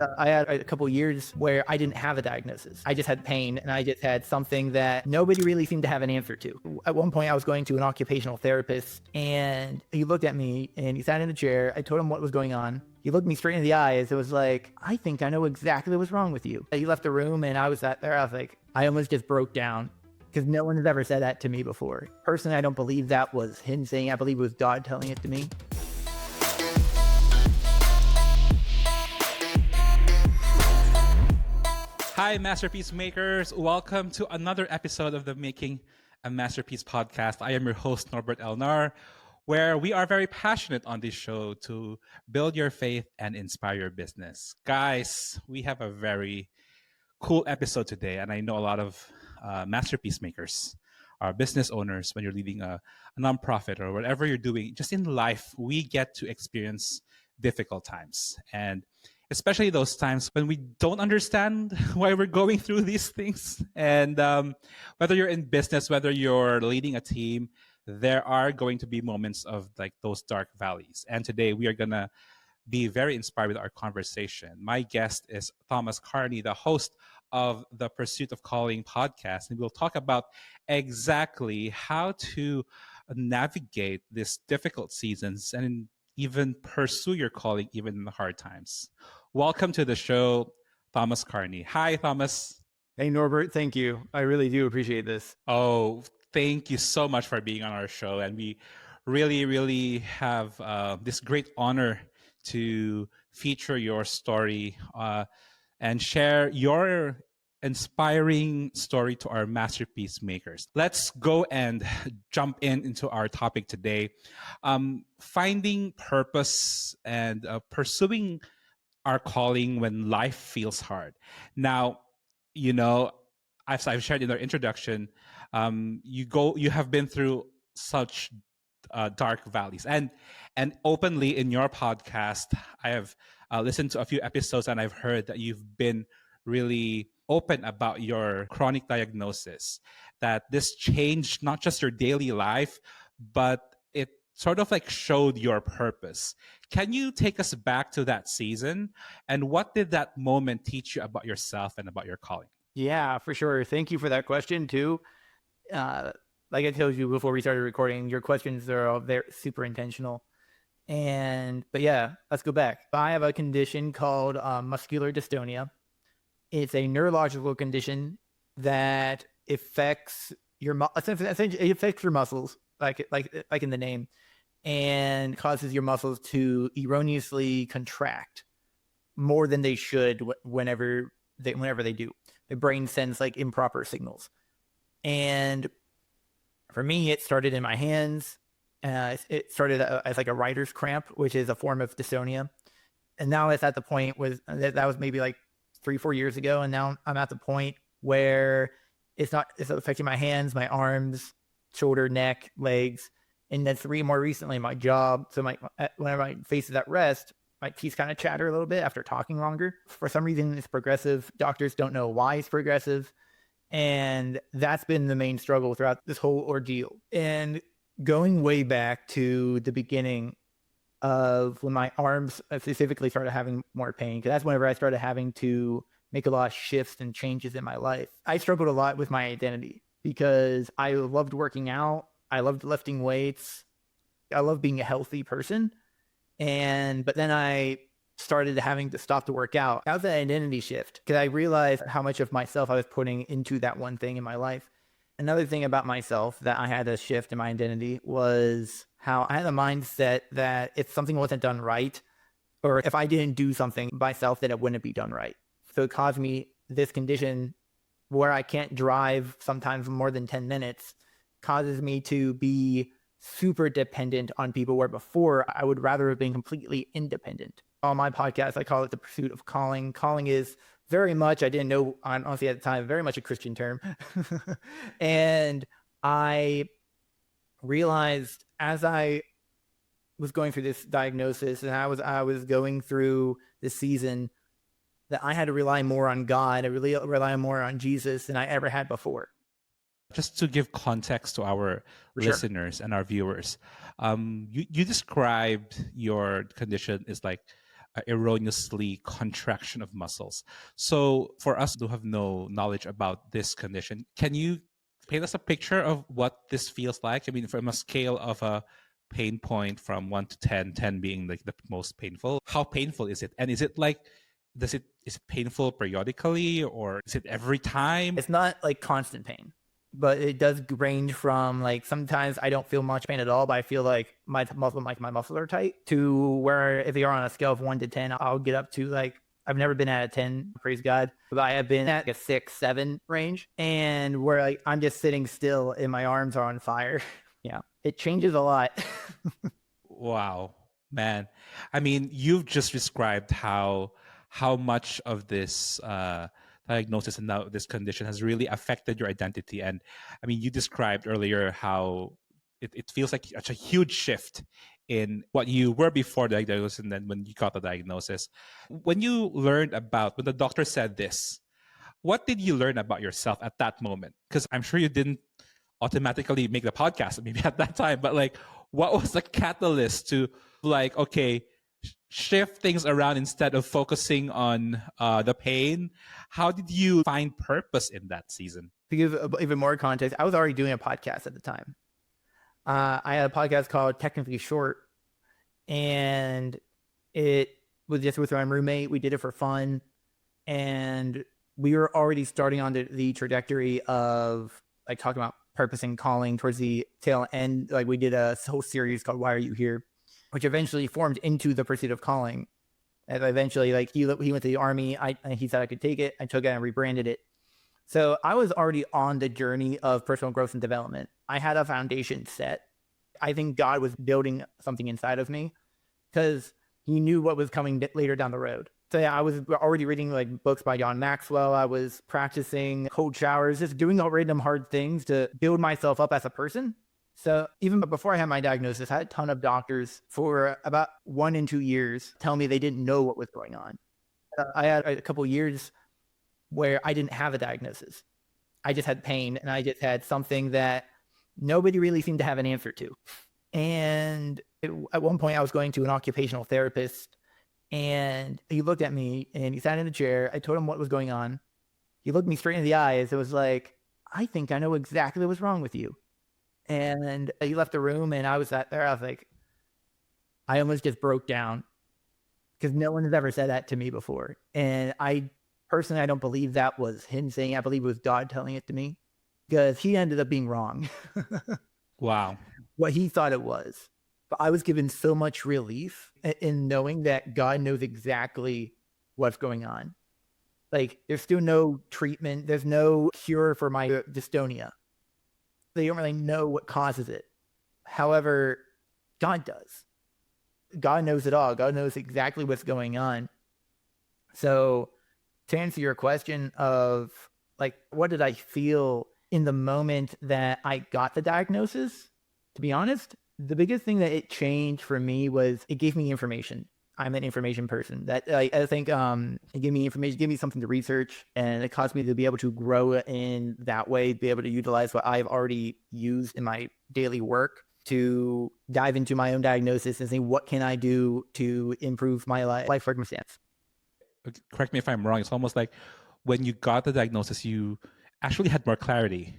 I had a couple years where I didn't have a diagnosis. I just had pain and I just had something that nobody really seemed to have an answer to. At one point, I was going to an occupational therapist and he looked at me and he sat in a chair. I told him what was going on. He looked me straight in the eyes. It was like, I think I know exactly what's wrong with you. He left the room and I was sat there. I was like, I almost just broke down because no one has ever said that to me before. Personally, I don't believe that was him saying it. I believe it was God telling it to me. Hi, Masterpiece Makers. Welcome to another episode of the Making a Masterpiece podcast. I am your host, Norbert Elnar, where we are very passionate on this show to build your faith and inspire your business. Guys, we have a very cool episode today, and I know a lot of masterpiece makers are business owners. When you're leading a nonprofit or whatever you're doing, just in life, we get to experience difficult times. And especially those times when we don't understand why we're going through these things. And whether you're in business, whether you're leading a team, there are going to be moments of like those dark valleys. And today we are going to be very inspired with our conversation. My guest is Thomas Carney, the host of the Pursuit of Calling podcast. And we'll talk about exactly how to navigate these difficult seasons and even pursue your calling even in the hard times. Welcome to the show, Thomas Carney. Hi, Thomas. Hey, Norbert. Thank you. I really do appreciate this. Oh, thank you so much for being on our show. And we really have this great honor to feature your story and share your inspiring story to our masterpiece makers. Let's go and jump into our topic today. Finding purpose and pursuing our calling when life feels hard. Now, you know, as I've shared in our introduction, you have been through such dark valleys, and openly in your podcast, I have listened to a few episodes, and I've heard that you've been really open about your chronic diagnosis, that this changed not just your daily life, but it sort of like showed your purpose. Can you take us back to that season? And what did that moment teach you about yourself and about your calling? Yeah, for sure. Thank you for that question too. Like I told you before we started recording, your questions are all very super intentional. But yeah, let's go back. I have a condition called muscular dystonia. It's a neurological condition that affects essentially it affects your muscles, like in the name, and causes your muscles to erroneously contract more than they should whenever they do. The brain sends like improper signals. And for me, it started in my hands. It started as like a writer's cramp, which is a form of dystonia. And now it's at the point that was maybe like 3-4 years ago. And now I'm at the point where it's affecting my hands, my arms, shoulder, neck, legs. And then more recently, my job. So whenever my face is at rest, my teeth kind of chatter a little bit after talking longer. For some reason, it's progressive. Doctors don't know why it's progressive. And that's been the main struggle throughout this whole ordeal. And going way back to the beginning of when my arms specifically started having more pain, because that's whenever I started having to make a lot of shifts and changes in my life. I struggled a lot with my identity because I loved working out. I loved lifting weights. I love being a healthy person. But then I started having to stop to work out. That was an identity shift because I realized how much of myself I was putting into that one thing in my life. Another thing about myself that I had to shift in my identity was how I had a mindset that if something wasn't done right, or if I didn't do something myself, that it wouldn't be done right. So it caused me this condition where I can't drive sometimes more than 10 minutes, causes me to be super dependent on people, where before I would rather have been completely independent. On my podcast, I call it the Pursuit of Calling. Calling is very much, I didn't know, honestly at the time, very much a Christian term. And I realized as I was going through this diagnosis and I was going through this season that I had to rely more on God. I really rely more on Jesus than I ever had before. Just to give context to our listeners and our viewers, you described your condition as like erroneously contraction of muscles. So for us who have no knowledge about this condition, can you paint us a picture of what this feels like? I mean, from a scale of a pain point from 1 to 10, 10 being like the most painful, how painful is it? And is it like, is it painful periodically, or is it every time? It's not like constant pain, but it does range from like sometimes I don't feel much pain at all, but I feel like my muscles are tight, to where if you're on a scale of 1 to 10, I'll get up to like, I've never been at a 10, praise God, but I have been at like a 6, 7 range, and where like I'm just sitting still and my arms are on fire. Yeah, it changes a lot. Wow, man. I mean, you've just described how much of this diagnosis and now this condition has really affected your identity. And I mean, you described earlier how it feels like such a huge shift in what you were before the diagnosis and then when you got the diagnosis. When you learned about, when the doctor said this, what did you learn about yourself at that moment? Because I'm sure you didn't automatically make the podcast maybe at that time, but like, what was the catalyst to like, okay, shift things around instead of focusing on the pain? How did you find purpose in that season? To give even more context, I was already doing a podcast at the time. I had a podcast called Technically Short, and it was just with my roommate. We did it for fun, and we were already starting on the trajectory of like talking about purpose and calling towards the tail end. Like we did a whole series called Why Are You Here?, which eventually formed into The Pursuit of Calling. And eventually, like he went to the Army. He said I could take it. I took it and rebranded it. So I was already on the journey of personal growth and development. I had a foundation set. I think God was building something inside of me because he knew what was coming later down the road. So yeah, I was already reading like books by John Maxwell. I was practicing cold showers, just doing all random hard things to build myself up as a person. So even before I had my diagnosis, I had a ton of doctors for about 1 and 2 years tell me they didn't know what was going on. I had a couple years where I didn't have a diagnosis. I just had pain, and I just had something that nobody really seemed to have an answer to. And at one point I was going to an occupational therapist, and he looked at me and he sat in the chair. I told him what was going on. He looked me straight in the eyes. It was like, I think I know exactly what's wrong with you. And he left the room, and I was sat there. I was like, I almost just broke down because no one has ever said that to me before. And I personally don't believe that was him saying it. I believe it was God telling it to me, because he ended up being wrong. Wow. What he thought it was. But I was given so much relief in knowing that God knows exactly what's going on. Like, there's still no treatment. There's no cure for my dystonia. They don't really know what causes it. However, God does. God knows it all. God knows exactly what's going on. So to answer your question of like, what did I feel in the moment that I got the diagnosis? To be honest, the biggest thing that it changed for me was it gave me information. I'm an information person. That I think it gave me information, gave me something to research, and it caused me to be able to grow in that way, be able to utilize what I've already used in my daily work to dive into my own diagnosis and say, what can I do to improve my life circumstance? Correct me if I'm wrong. It's almost like when you got the diagnosis, you actually had more clarity.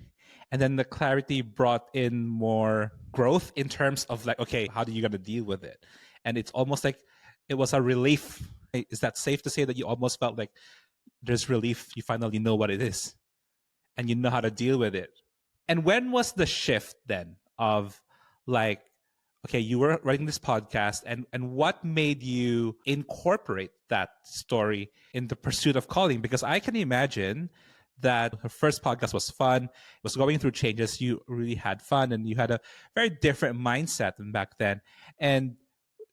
And then the clarity brought in more growth in terms of like, okay, how are you going to deal with it? And it's almost like it was a relief. Is that safe to say that you almost felt like there's relief? You finally know what it is and you know how to deal with it. And when was the shift then of like, okay, you were writing this podcast, and what made you incorporate that story in The Pursuit of Calling? Because I can imagine that her first podcast was fun. It was going through changes. You really had fun, and you had a very different mindset than back then. And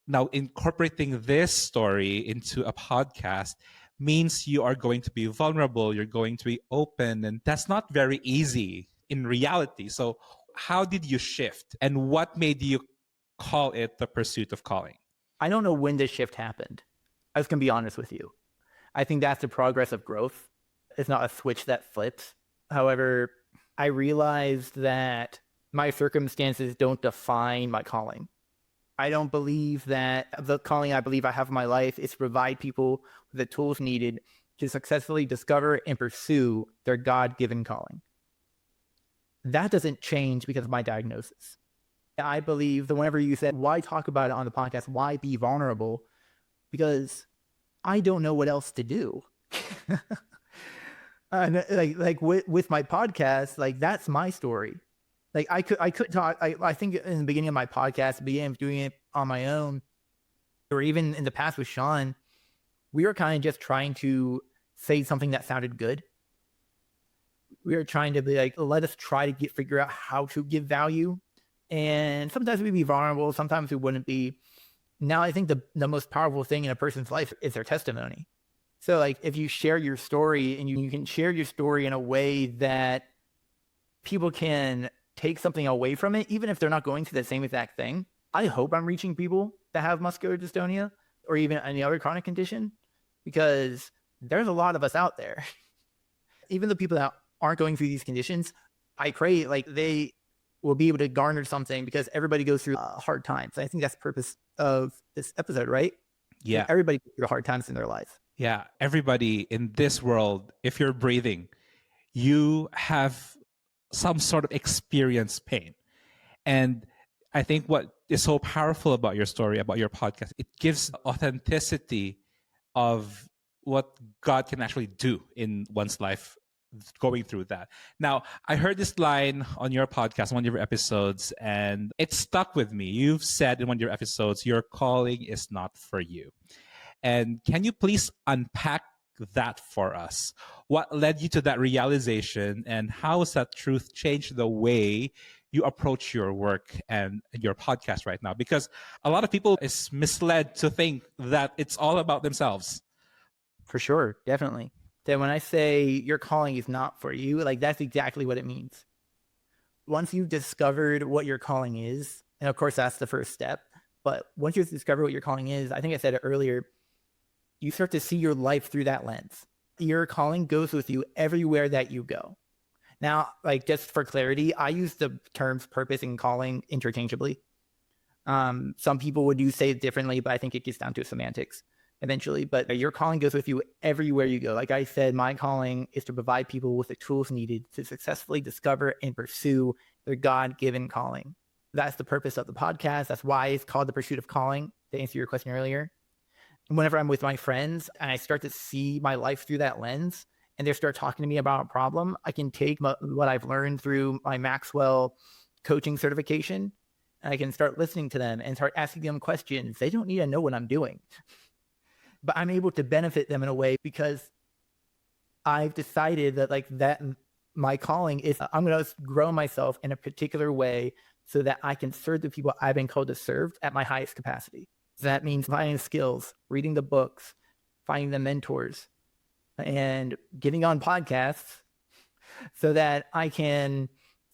now incorporating this story into a podcast means you are going to be vulnerable. You're going to be open, and that's not very easy in reality. So how did you shift, and what made you call it The Pursuit of Calling? I don't know when this shift happened. I was going to be honest with you. I think that's the progress of growth. It's not a switch that flips. However, I realized that my circumstances don't define my calling. I don't believe that the calling I believe I have in my life is to provide people with the tools needed to successfully discover and pursue their God-given calling. That doesn't change because of my diagnosis. I believe that whenever you said, why talk about it on the podcast? Why be vulnerable? Because I don't know what else to do. With my podcast, like that's my story. Like I could talk. I think in the beginning of my podcast, beginning of doing it on my own, or even in the past with Sean, we were kind of just trying to say something that sounded good. We were trying to be like, let us try to figure out how to give value. And sometimes we'd be vulnerable, sometimes we wouldn't be. Now I think the most powerful thing in a person's life is their testimony. So like if you share your story and you can share your story in a way that people can take something away from it, even if they're not going through the same exact thing. I hope I'm reaching people that have muscular dystonia or even any other chronic condition, because there's a lot of us out there. Even the people that aren't going through these conditions, I pray like they will be able to garner something, because everybody goes through hard times. I think that's the purpose of this episode, right? Yeah. Like everybody goes through hard times in their life. Yeah. Everybody in this world, if you're breathing, you have some sort of experience pain. And I think what is so powerful about your story, about your podcast, it gives authenticity of what God can actually do in one's life going through that. Now, I heard this line on your podcast, one of your episodes, and it stuck with me. You've said in one of your episodes, your calling is not for you. And can you please unpack that for us? What led you to that realization, and how has that truth changed the way you approach your work and your podcast right now? Because a lot of people is misled to think that it's all about themselves. For sure, definitely. That when I say your calling is not for you, like that's exactly what it means. Once you've discovered what your calling is, and of course that's the first step, but once you've discovered what your calling is, I think I said it earlier, you start to see your life through that lens. Your calling goes with you everywhere that you go. Now, like just for clarity, I use the terms purpose and calling interchangeably. Some people would say it differently, but I think it gets down to semantics eventually. But your calling goes with you everywhere you go. Like I said, my calling is to provide people with the tools needed to successfully discover and pursue their God-given calling. That's the purpose of the podcast. That's why it's called The Pursuit of Calling, to answer your question earlier. Whenever I'm with my friends and I start to see my life through that lens, and they start talking to me about a problem, I can take what I've learned through my Maxwell coaching certification, and I can start listening to them and start asking them questions. They don't need to know what I'm doing, but I'm able to benefit them in a way because I've decided that my calling is I'm going to grow myself in a particular way so that I can serve the people I've been called to serve at my highest capacity. So that means finding skills, reading the books, finding the mentors, and getting on podcasts so that I can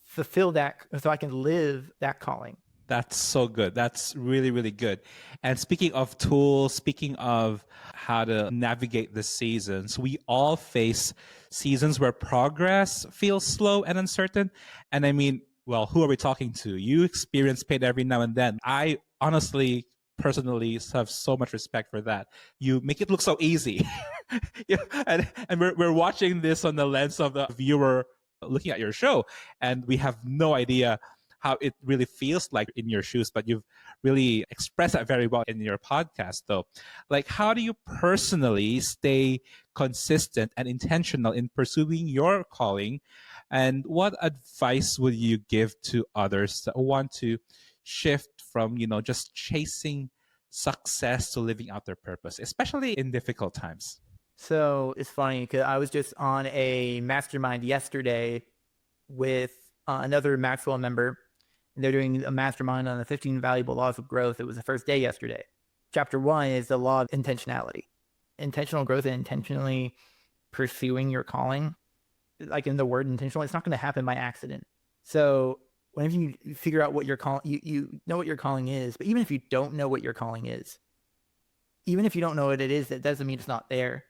fulfill that, so I can live that calling. That's so good. That's really, really good. And speaking of tools, speaking of how to navigate the seasons, we all face seasons where progress feels slow and uncertain. And I mean, well, who are we talking to? You experience pain every now and then. I honestly, personally have so much respect for that. You make it look so easy. Yeah, and we're watching this on the lens of the viewer looking at your show, and we have no idea how it really feels like in your shoes, but you've really expressed that very well in your podcast though. Like, how do you personally stay consistent and intentional in pursuing your calling? And what advice would you give to others that want to shift from, just chasing success to living out their purpose, especially in difficult times? So it's funny because I was just on a mastermind yesterday with another Maxwell member. They're doing a mastermind on the 15 valuable laws of growth. It was the first day yesterday. Chapter 1 is the law of intentionality. Intentional growth and intentionally pursuing your calling. Like in the word intentional, it's not going to happen by accident. So whenever you figure out what your calling, you know what your calling is, but even if you don't know what your calling is, even if you don't know what it is, that doesn't mean it's not there.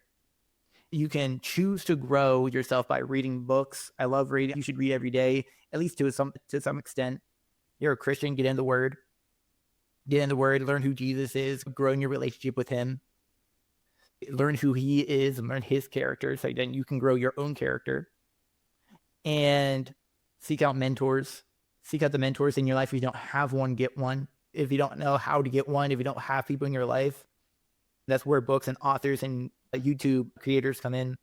You can choose to grow yourself by reading books. I love reading. You should read every day, at least to some extent. You're a Christian, get in the Word. Get in the Word, learn who Jesus is, grow in your relationship with Him, learn who He is, and learn His character, so then you can grow your own character. And seek out mentors. Seek out the mentors in your life. If you don't have one, get one. If you don't know how to get one, if you don't have people in your life, that's where books and authors and YouTube creators come in.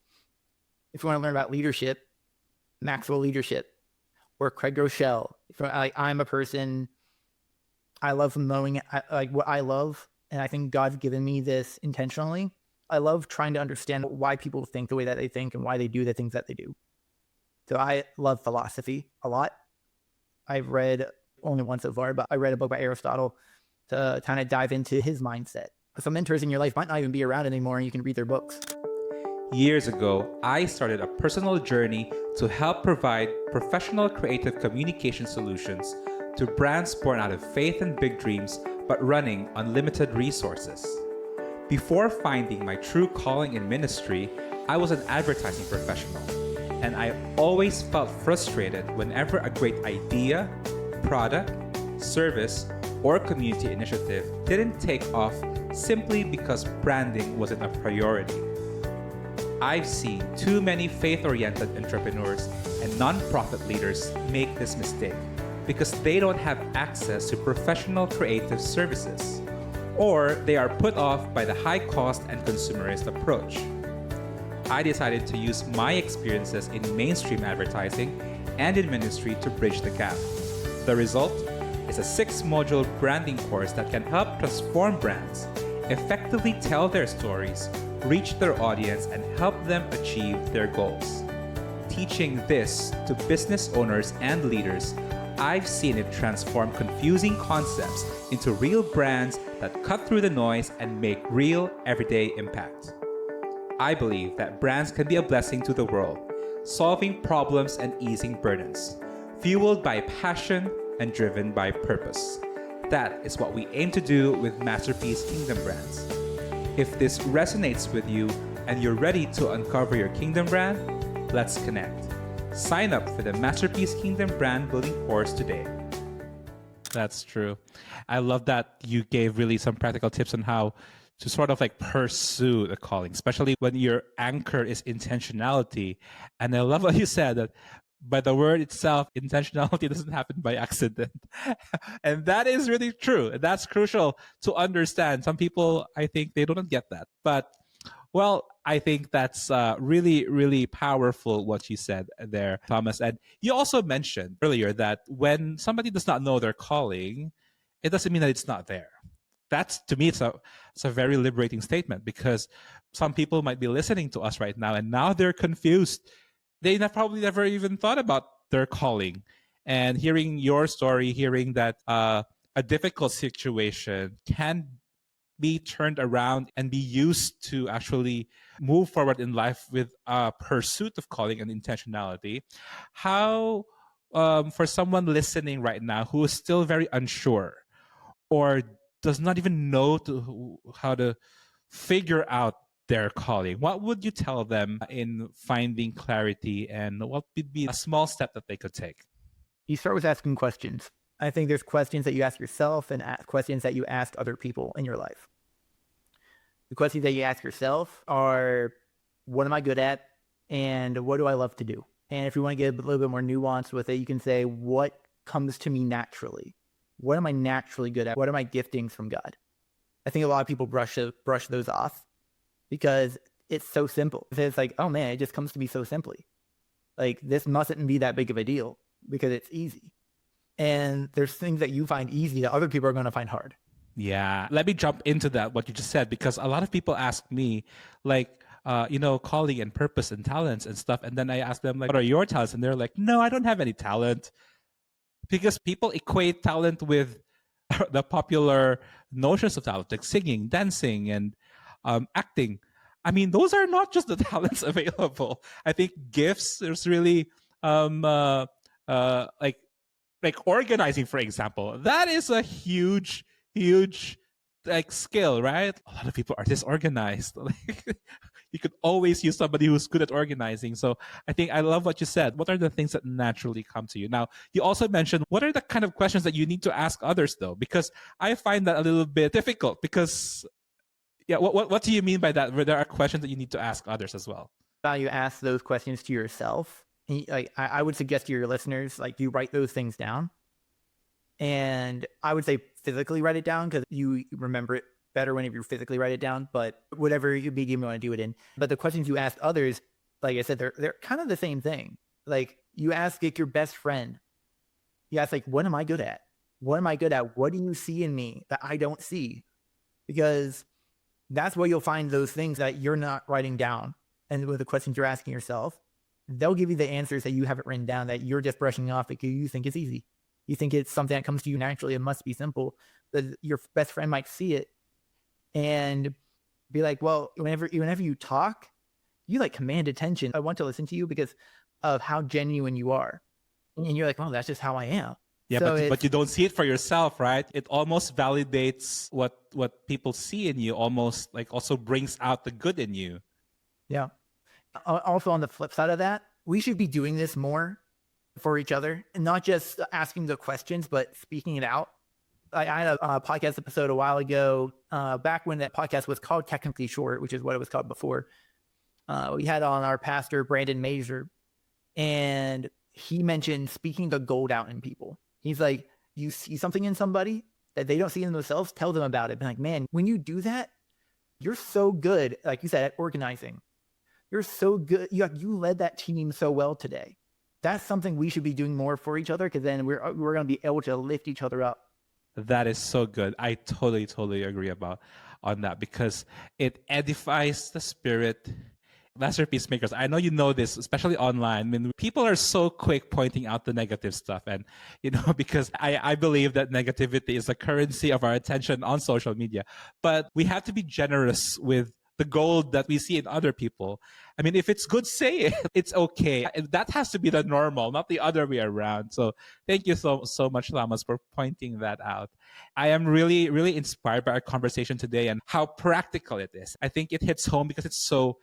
If you want to learn about leadership, Maxwell Leadership or Craig Groeschel. I'm a person, I love knowing like what I love, and I think God's given me this intentionally. I love trying to understand why people think the way that they think and why they do the things that they do. So I love philosophy a lot. I've read only one so far, but I read a book by Aristotle to kind of dive into his mindset. Some mentors in your life might not even be around anymore, and you can read their books. Years ago, I started a personal journey to help provide professional creative communication solutions to brands born out of faith and big dreams, but running on limited resources. Before finding my true calling in ministry, I was an advertising professional, and I always felt frustrated whenever a great idea, product, service, or community initiative didn't take off simply because branding wasn't a priority. I've seen too many faith-oriented entrepreneurs and nonprofit leaders make this mistake because they don't have access to professional creative services, or they are put off by the high cost and consumerist approach. I decided to use my experiences in mainstream advertising and in ministry to bridge the gap. The result is a 6-module branding course that can help transform brands, effectively tell their stories, reach their audience, and help them achieve their goals. Teaching this to business owners and leaders, I've seen it transform confusing concepts into real brands that cut through the noise and make real everyday impact. I believe that brands can be a blessing to the world, solving problems and easing burdens, fueled by passion and driven by purpose. That is what we aim to do with Masterpiece Kingdom Brands. If this resonates with you and you're ready to uncover your Kingdom brand, let's connect. Sign up for the Masterpiece Kingdom Brand Building course today. That's true. I love that you gave really some practical tips on how to sort of like pursue the calling, especially when your anchor is intentionality. And I love what you said that by the word itself, intentionality doesn't happen by accident. And that is really true. And that's crucial to understand. Some people, I think they don't get that. But, well, I think that's really, really powerful what you said there, Thomas. And you also mentioned earlier that when somebody does not know their calling, it doesn't mean that it's not there. That's, to me, it's a very liberating statement, because some people might be listening to us right now and now they're confused. They probably never even thought about their calling. And hearing your story, hearing that a difficult situation can be turned around and be used to actually move forward in life with a pursuit of calling and intentionality. How, for someone listening right now who is still very unsure or does not even know how to figure out their calling, what would you tell them in finding clarity, and what would be a small step that they could take? You start with asking questions. I think there's questions that you ask yourself and questions that you ask other people in your life. The questions that you ask yourself are, what am I good at? And what do I love to do? And if you want to get a little bit more nuanced with it, you can say, what comes to me naturally? What am I naturally good at? What are my giftings from God? I think a lot of people brush those off because it's so simple. It's like, oh man, it just comes to me so simply. Like, this mustn't be that big of a deal because it's easy. And there's things that you find easy that other people are going to find hard. Yeah. Let me jump into that, what you just said, because a lot of people ask me, like, calling and purpose and talents and stuff. And then I ask them, like, what are your talents? And they're like, no, I don't have any talent. Because people equate talent with the popular notions of talent, like singing, dancing, and acting. I mean, those are not just the talents available. I think gifts, there's really like organizing, for example. That is a huge like skill, right? A lot of people are disorganized. you could always use somebody who's good at organizing. So I think I love what you said. What are the things that naturally come to you? Now, you also mentioned what are the kind of questions that you need to ask others though? Because I find that a little bit difficult because yeah, what do you mean by that? Where there are questions that you need to ask others as well? You ask those questions to yourself. Like I would suggest to your listeners, like you write those things down. And I would say physically write it down because you remember it better whenever you physically write it down, but whatever medium you want to do it in. But the questions you ask others, like I said, they're kind of the same thing. Like you ask like your best friend, you ask like, what am I good at? What am I good at? What do you see in me that I don't see? Because that's where you'll find those things that you're not writing down. And with the questions you're asking yourself, they'll give you the answers that you haven't written down that you're just brushing off because you think it's easy. You think it's something that comes to you naturally. It must be simple. But your best friend might see it and be like, well, whenever you talk, you like command attention. I want to listen to you because of how genuine you are. And you're like, well, that's just how I am. Yeah, so but you don't see it for yourself, right? It almost validates what people see in you, almost like also brings out the good in you. Yeah. Also on the flip side of that, we should be doing this more for each other and not just asking the questions, but speaking it out. I had a podcast episode a while ago, back when that podcast was called Technically Short, which is what it was called before. We had on our pastor, Brandon Mazur, and he mentioned speaking the gold out in people. He's like, you see something in somebody that they don't see in themselves, tell them about it. Be like, man, when you do that, you're so good, like you said, at organizing. You're so good. You led that team so well today. That's something we should be doing more for each other because then we're going to be able to lift each other up. That is so good. I totally agree on that because it edifies the spirit. Masterpiece makers, I know you know this, especially online. I mean, people are so quick pointing out the negative stuff. And, because I believe that negativity is the currency of our attention on social media. But we have to be generous with the gold that we see in other people. I mean, if it's good, say it. It's okay. That has to be the normal, not the other way around. So thank you so much, Thomas, for pointing that out. I am really, really inspired by our conversation today and how practical it is. I think it hits home because it's so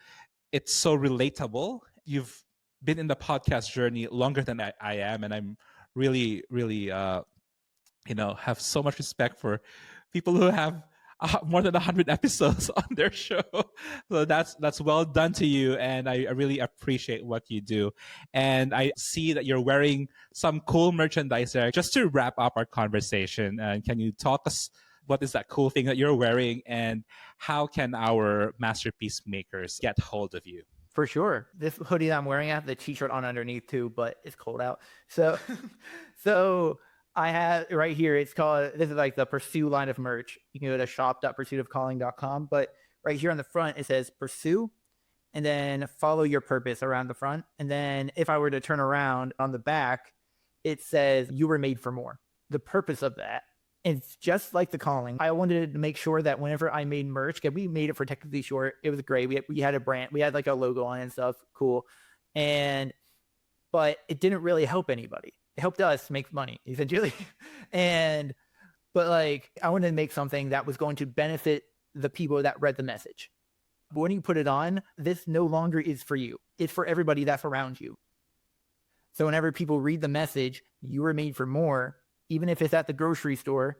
relatable. You've been in the podcast journey longer than I am, and I'm really, really, have so much respect for people who have more than 100 episodes on their show. So that's well done to you, and I really appreciate what you do. And I see that you're wearing some cool merchandise there. Just to wrap up our conversation, can you talk us? What is that cool thing that you're wearing, and how can our masterpiece makers get hold of you? For sure. This hoodie that I'm wearing, I have the t-shirt on underneath too, but it's cold out. So, I have right here, this is like the Pursue line of merch. You can go to shop.pursuitofcalling.com, but right here on the front, it says Pursue, and then follow your purpose around the front. And then if I were to turn around on the back, it says you were made for more. The purpose of that. It's just like the calling. I wanted to make sure that whenever I made merch, because we made it for Technically Short, it was great. We had a brand, we had like a logo on it and stuff, cool. But it didn't really help anybody. It helped us make money, essentially. But like I wanted to make something that was going to benefit the people that read the message. But when you put it on, this no longer is for you. It's for everybody that's around you. So whenever people read the message, you were made for more. Even if it's at the grocery store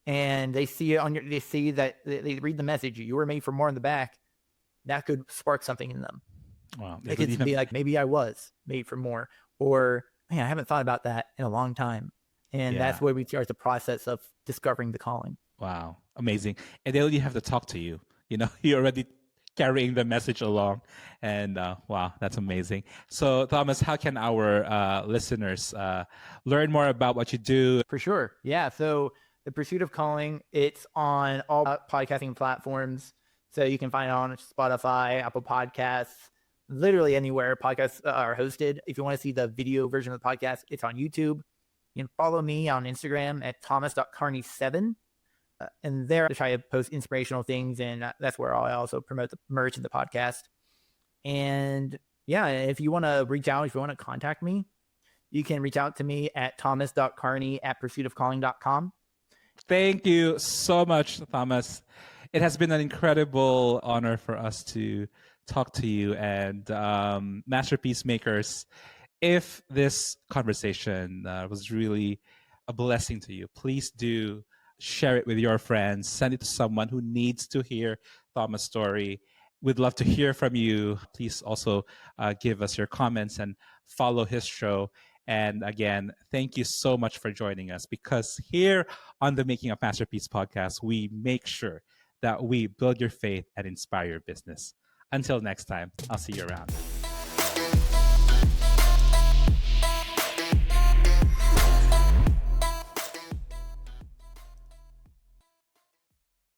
and they see it they see that they read the message, you were made for more in the back, that could spark something in them. Wow. It could be like, maybe I was made for more, or man, I haven't thought about that in a long time. And that's where we start the process of discovering the calling. Wow. Amazing. And they only have to talk to you. You're already carrying the message along. And wow, that's amazing. So Thomas, how can our listeners learn more about what you do? For sure. Yeah. So the Pursuit of Calling, it's on all podcasting platforms. So you can find it on Spotify, Apple Podcasts, literally anywhere podcasts are hosted. If you want to see the video version of the podcast, it's on YouTube. You can follow me on Instagram at thomas.carney7. And there I try to post inspirational things, and that's where I also promote the merch and the podcast. And yeah, if you want to reach out, if you want to contact me, you can reach out to me at thomas.carney@pursuitofcalling.com. Thank you so much, Thomas. It has been an incredible honor for us to talk to you. And masterpiece makers, if this conversation was really a blessing to you, please do share it with your friends. Send it to someone who needs to hear Thomas' story. We'd love to hear from you. Please also give us your comments and follow his show. And again, thank you so much for joining us, because here on the Making a Masterpiece podcast, we make sure that we build your faith and inspire your business. Until next time, I'll see you around.